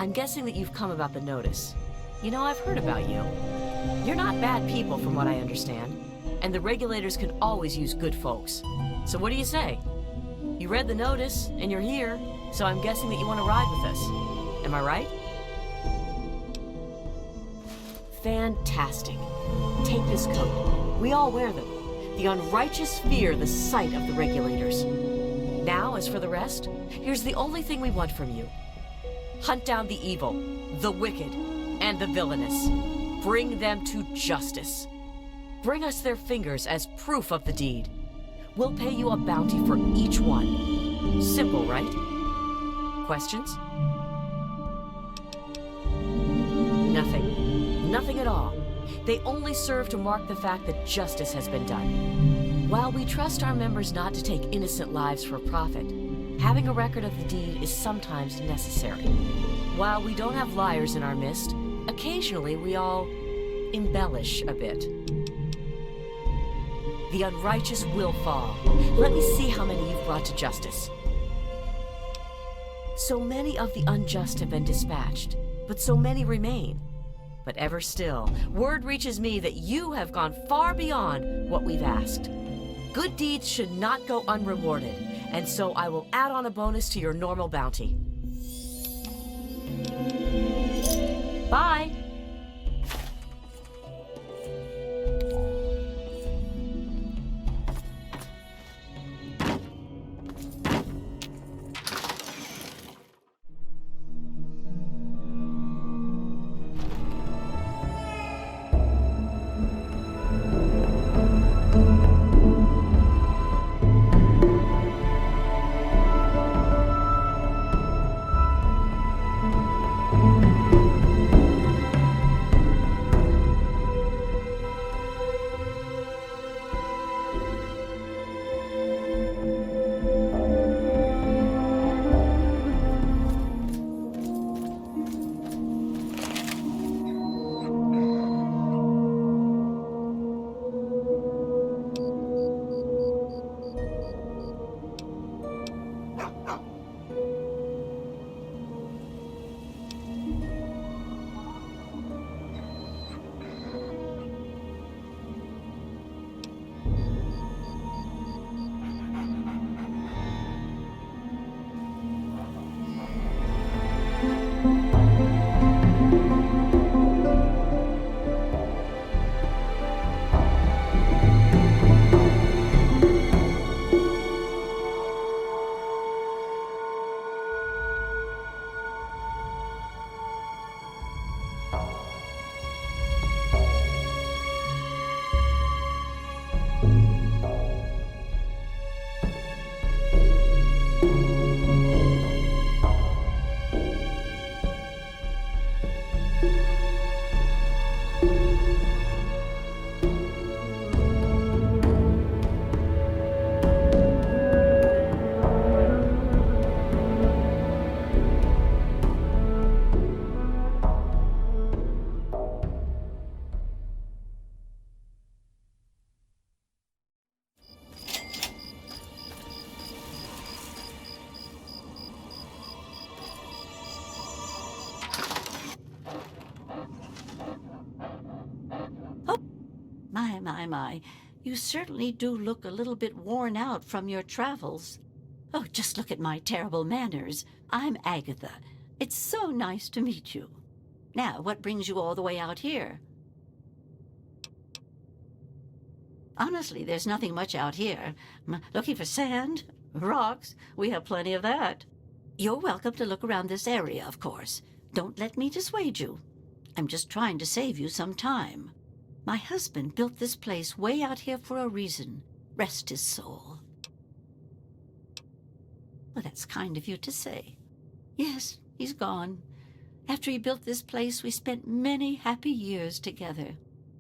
I'm guessing that you've come about the notice. You know, I've heard about you. You're not bad people from what I understand, and the regulators can always use good folks. So what do you say? You read the notice, and you're here, so I'm guessing that you want to ride with us. Am I right? Fantastic. Take this coat. We all wear them. The unrighteous fear the sight of the regulators. Now, as for the rest, here's the only thing we want from you. Hunt down the evil, the wicked, and the villainous. Bring them to justice. Bring us their fingers as proof of the deed. We'll pay you a bounty for each one. Simple, right? Questions? Nothing. Nothing at all. They only serve to mark the fact that justice has been done. While we trust our members not to take innocent lives for profit, having a record of the deed is sometimes necessary. While we don't have liars in our midst, occasionally we all embellish a bit. The unrighteous will fall. Let me see how many you've brought to justice. So many of the unjust have been dispatched, but so many remain. But ever still, word reaches me that you have gone far beyond what we've asked. Good deeds should not go unrewarded, and so I will add on a bonus to your normal bounty. Bye! my. You certainly do look a little bit worn out from your travels. Oh, just look at my terrible manners. I'm Agatha. It's so nice to meet you. Now, what brings you all the way out here? Honestly, there's nothing much out here. Looking for sand? Rocks? We have plenty of that. You're welcome to look around this area, of course. Don't let me dissuade you. I'm just trying to save you some time. My husband built this place way out here for a reason. Rest his soul. Well, that's kind of you to say. Yes, he's gone. After he built this place, we spent many happy years together.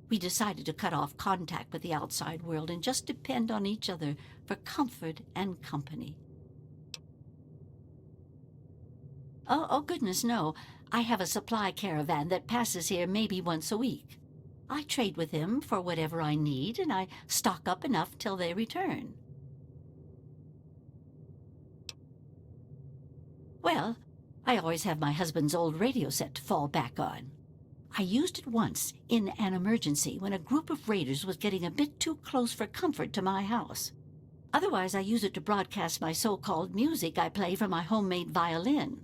We decided to cut off contact with the outside world and just depend on each other for comfort and company. Oh, goodness, no. I have a supply caravan that passes here maybe once a week. I trade with him for whatever I need, and I stock up enough till they return. Well, I always have my husband's old radio set to fall back on. I used it once in an emergency when a group of raiders was getting a bit too close for comfort to my house. Otherwise, I use it to broadcast my so-called music I play from my homemade violin.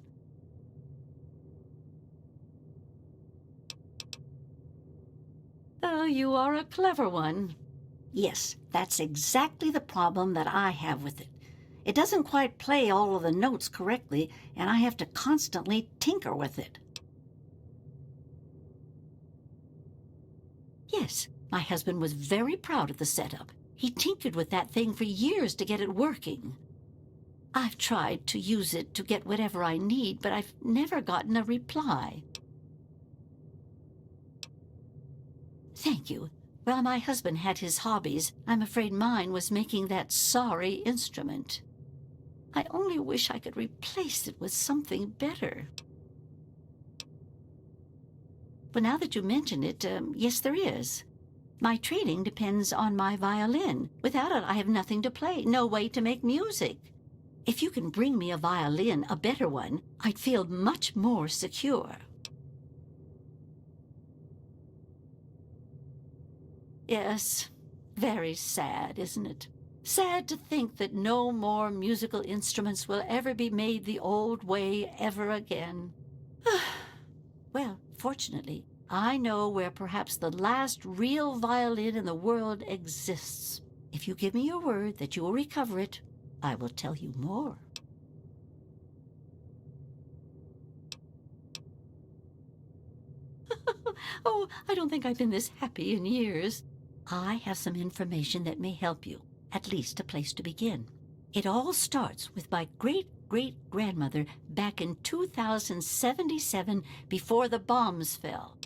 Oh, you are a clever one. Yes, that's exactly the problem that I have with it. It doesn't quite play all of the notes correctly, and I have to constantly tinker with it. Yes, my husband was very proud of the setup. He tinkered with that thing for years to get it working. I've tried to use it to get whatever I need, but I've never gotten a reply. Thank you. Well, my husband had his hobbies. I'm afraid mine was making that sorry instrument. I only wish I could replace it with something better. But now that you mention it, yes, there is. My trading depends on my violin. Without it, I have nothing to play, no way to make music. If you can bring me a violin, a better one, I'd feel much more secure. Yes, very sad, isn't it? Sad to think that no more musical instruments will ever be made the old way ever again. Well, fortunately, I know where perhaps the last real violin in the world exists. If you give me your word that you will recover it, I will tell you more. Oh, I don't think I've been this happy in years. I have some information that may help you, at least a place to begin. It all starts with my great-great-grandmother back in 2077 before the bombs fell.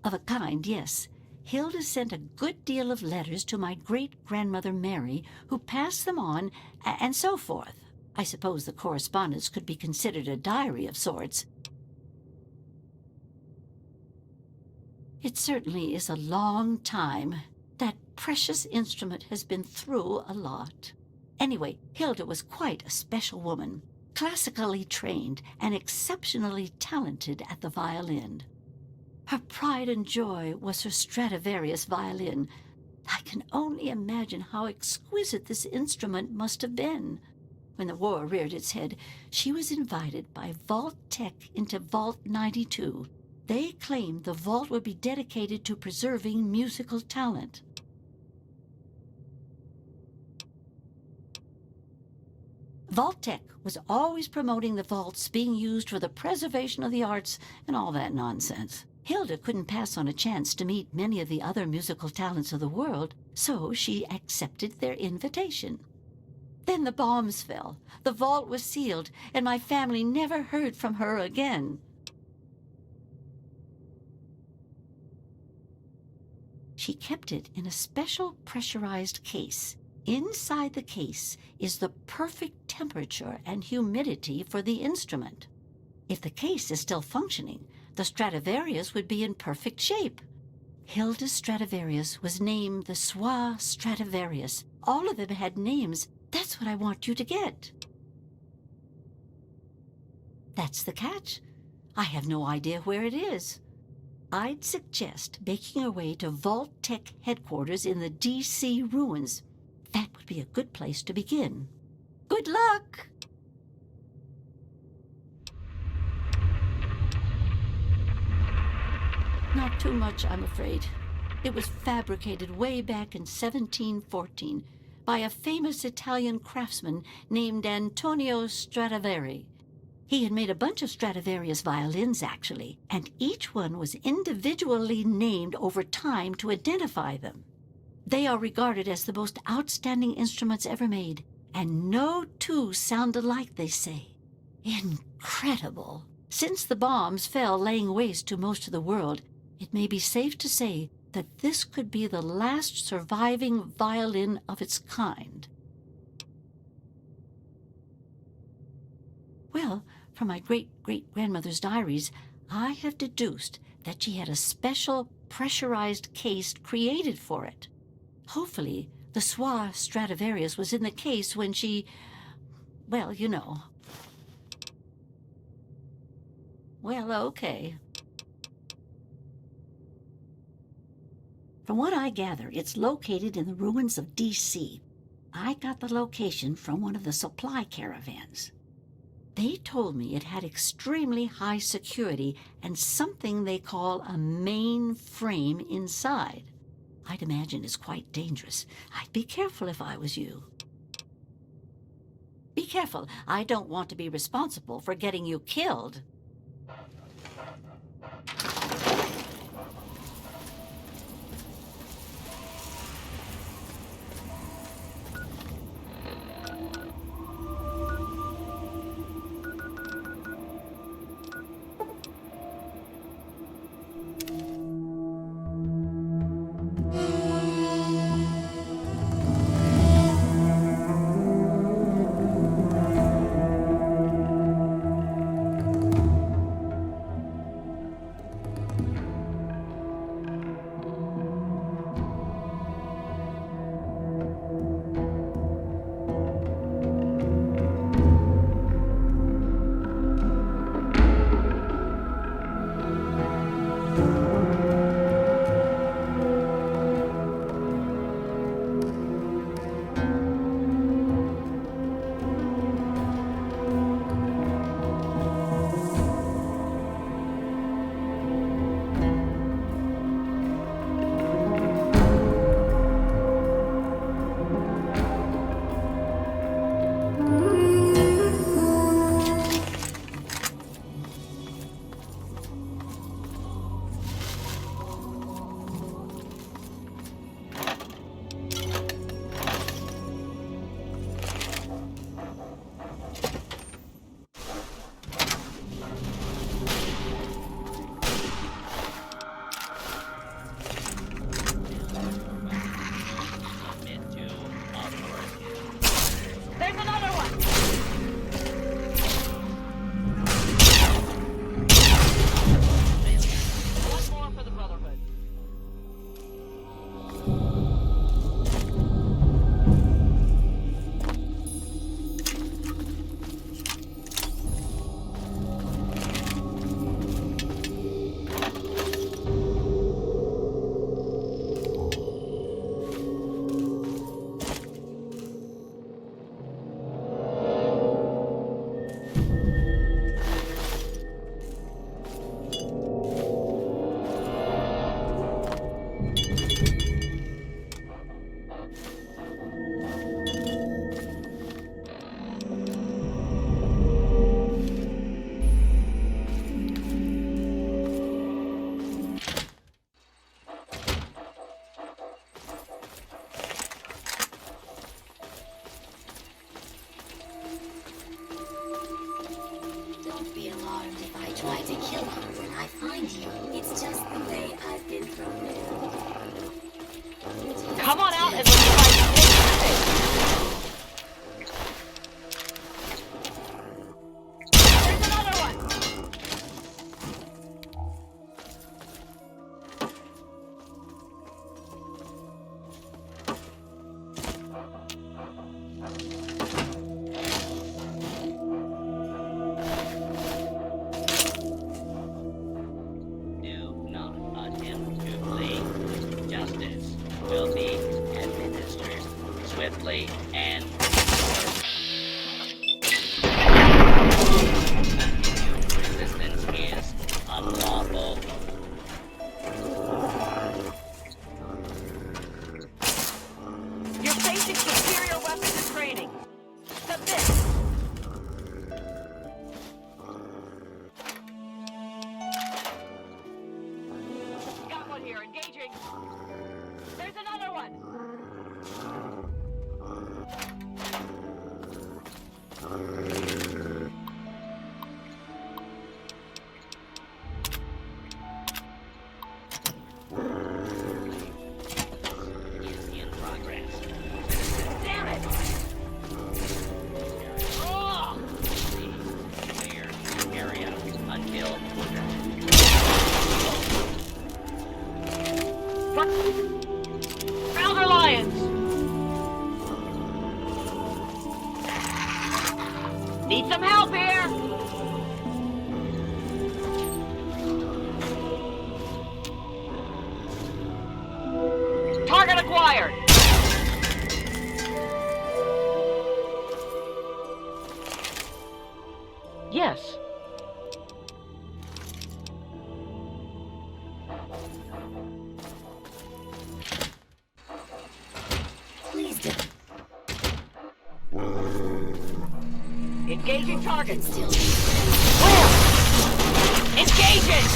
Of a kind, yes. Hilda sent a good deal of letters to my great-grandmother Mary, who passed them on, and so forth. I suppose the correspondence could be considered a diary of sorts. It certainly is a long time. That precious instrument has been through a lot. Anyway, Hilda was quite a special woman, classically trained and exceptionally talented at the violin. Her pride and joy was her Stradivarius violin. I can only imagine how exquisite this instrument must have been. When the war reared its head, she was invited by Vault-tec into Vault 92. They claimed the vault would be dedicated to preserving musical talent. Vault-tec was always promoting the vaults being used for the preservation of the arts and all that nonsense. Hilda couldn't pass on a chance to meet many of the other musical talents of the world, so she accepted their invitation. Then the bombs fell, the vault was sealed, and my family never heard from her again. She kept it in a special pressurized case. Inside the case is the perfect temperature and humidity for the instrument. If the case is still functioning, the Stradivarius would be in perfect shape. Hilda's Stradivarius was named the Stradivarius. All of them had names. That's what I want you to get. That's the catch. I have no idea where it is. I'd suggest making your way to Vault-tec headquarters in the D.C. ruins. That would be a good place to begin. Good luck! Not too much, I'm afraid. It was fabricated way back in 1714 by a famous Italian craftsman named Antonio Stradivari. He had made a bunch of Stradivarius violins, actually, and each one was individually named over time to identify them. They are regarded as the most outstanding instruments ever made, and no two sound alike, they say. Incredible! Since the bombs fell laying waste to most of the world, it may be safe to say that this could be the last surviving violin of its kind. Well, from my great-great-grandmother's diaries, I have deduced that she had a special pressurized case created for it. Hopefully, the Soi Stradivarius was in the case when she... well, you know. Well, okay. From what I gather, it's located in the ruins of D.C. I got the location from one of the supply caravans. They told me it had extremely high security and something they call a main frame inside. I'd imagine it's quite dangerous. I'd be careful if I was you. Be careful. I don't want to be responsible for getting you killed. rapidly and resistance is unlawful. You're facing superior weapons and training. Submit! Got one here, engaging. There's another one! Is in progress. Damn it! Oh! Clear area until Elder Lions! Need some help here! Target acquired! Yes. Please do. Engaging target. Still. Where? Engaging!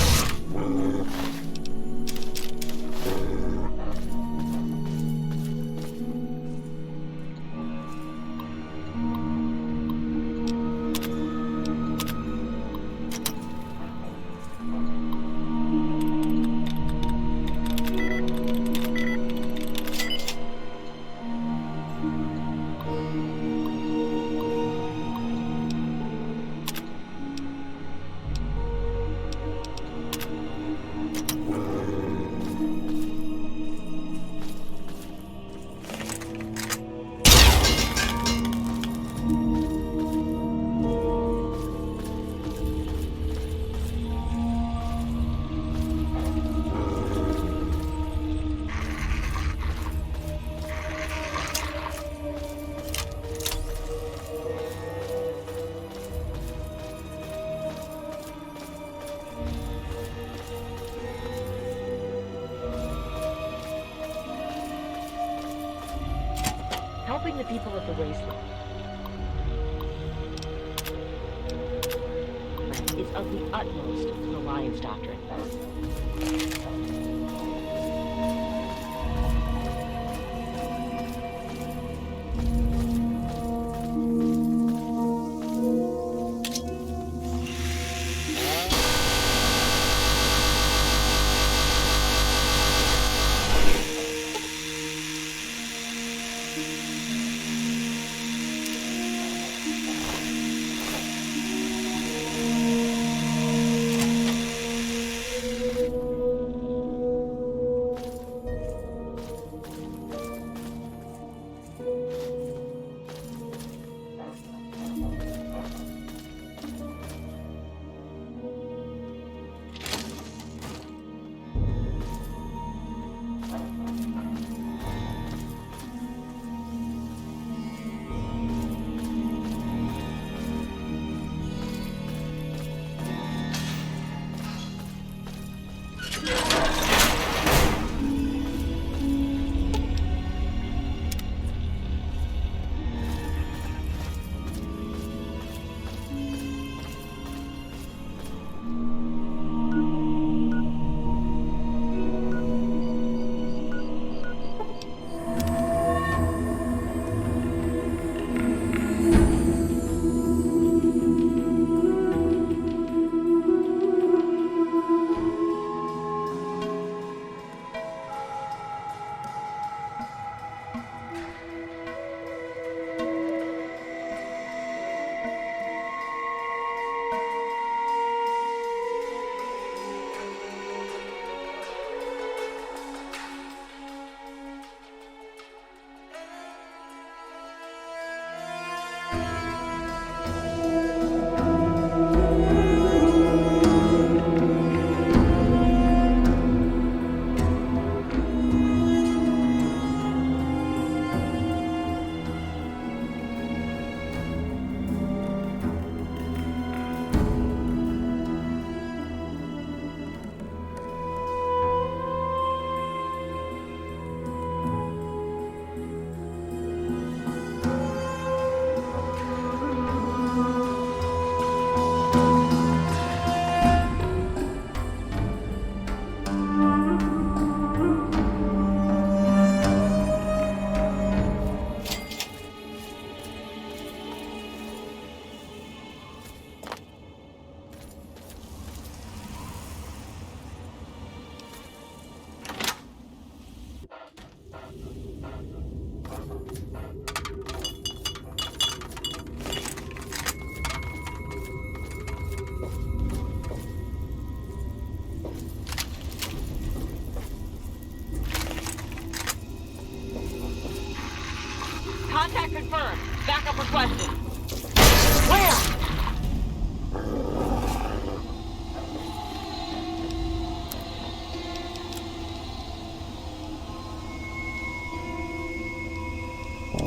Helping the people of the wasteland is of the utmost to the Lion's doctrine. Contact confirmed. Backup requested. Where?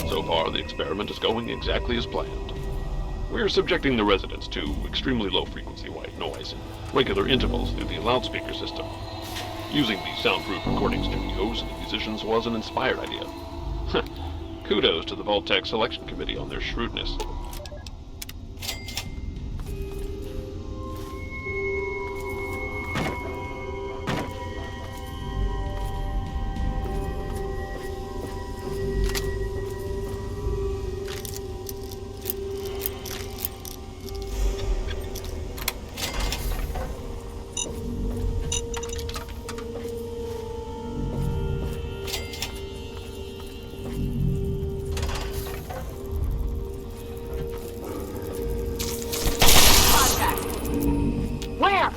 So far, the experiment is going exactly as planned. We're subjecting the residents to extremely low-frequency white noise in regular intervals through the loudspeaker system. Using the soundproof recording studios and the musicians was an inspired idea. Kudos to the Vault-tec selection committee on their shrewdness. Where?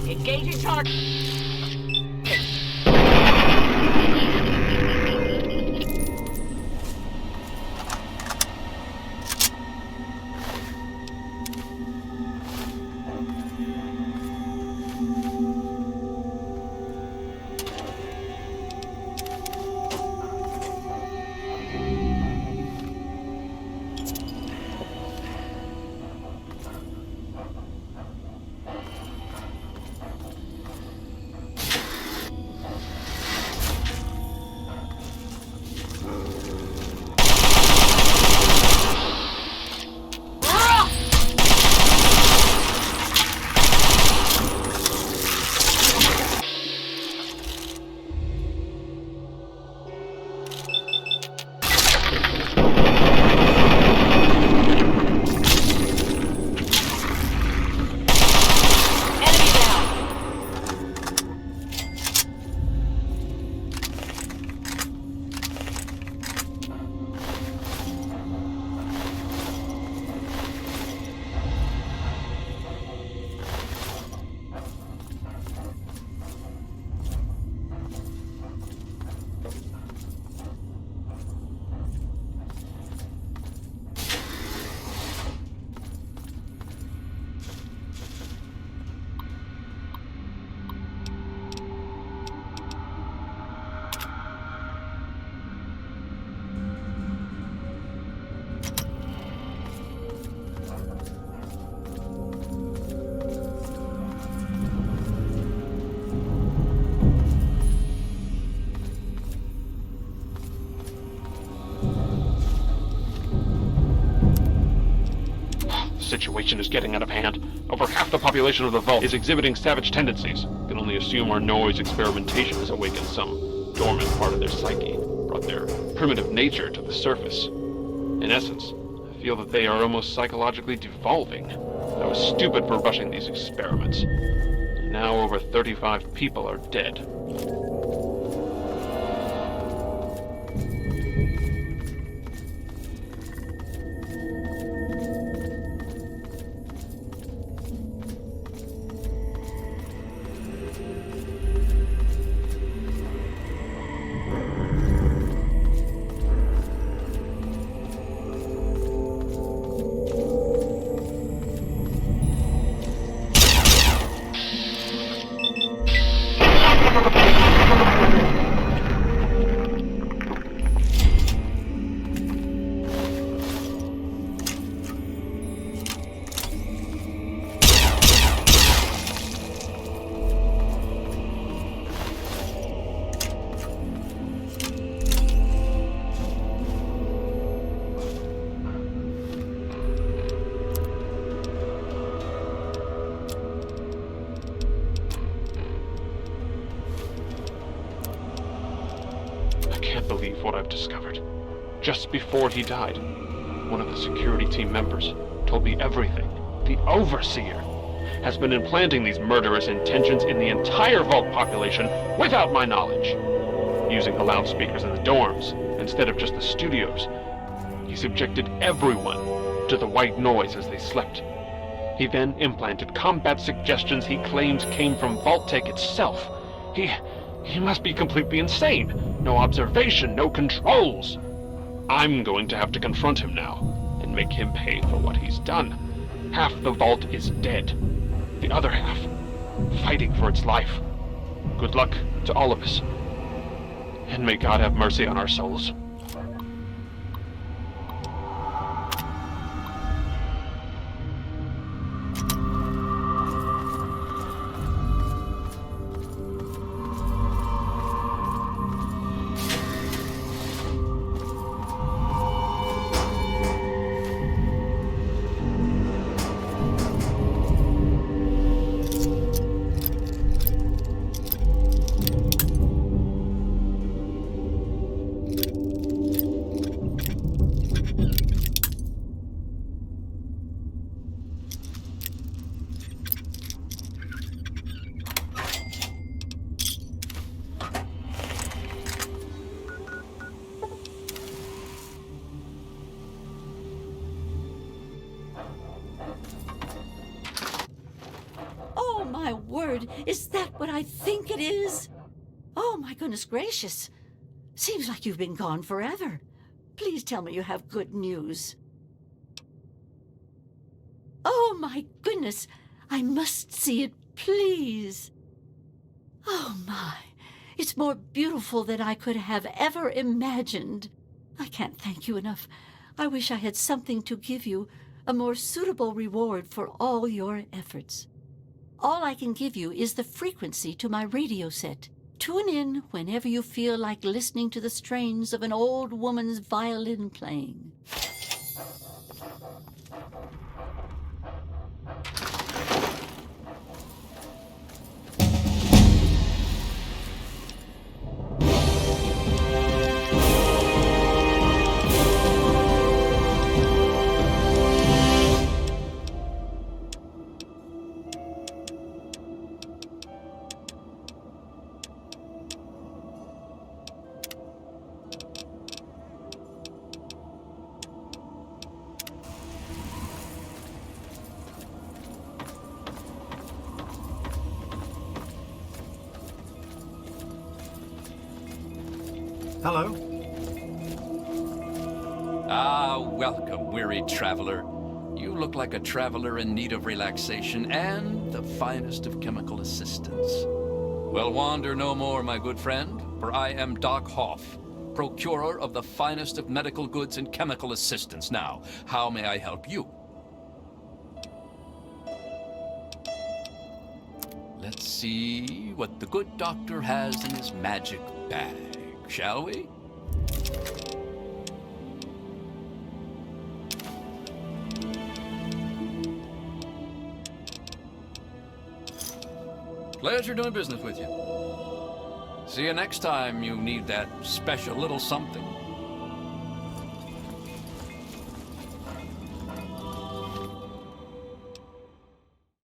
Engaging target. The situation is getting out of hand. Over half the population of the Vault is exhibiting savage tendencies. Can only assume our noise experimentation has awakened some dormant part of their psyche, brought their primitive nature to the surface. In essence, I feel that they are almost psychologically devolving. I was stupid for rushing these experiments. And now over 35 people are dead. I can't believe what I've discovered. Just before he died, one of the security team members told me everything. The Overseer has been implanting these murderous intentions in the entire Vault population without my knowledge. using the loudspeakers in the dorms instead of just the studios. He subjected everyone to the white noise as they slept. He then implanted combat suggestions he claims came from Vault-tec itself. He must be completely insane. No observation, no controls. I'm going to have to confront him now and make him pay for what he's done. Half the Vault is dead. The other half, fighting for its life. Good luck to all of us. And may God have mercy on our souls. Oh, my word, is that what I think it is? Oh, my goodness gracious. Seems like you've been gone forever. Please tell me you have good news. Oh, my goodness. I must see it, please. Oh, my. It's more beautiful than I could have ever imagined. I can't thank you enough. I wish I had something to give you, a more suitable reward for all your efforts. All I can give you is the frequency to my radio set. Tune in whenever you feel like listening to the strains of an old woman's violin playing. Hello. Ah, welcome, weary traveler. You look like a traveler in need of relaxation and the finest of chemical assistance. Well, wander no more, my good friend, for I am Doc Hoff, procurer of the finest of medical goods and chemical assistance. Now, how may I help you? Let's see what the good doctor has in his magic bag, shall we? Pleasure doing business with you. See you next time you need that special little something.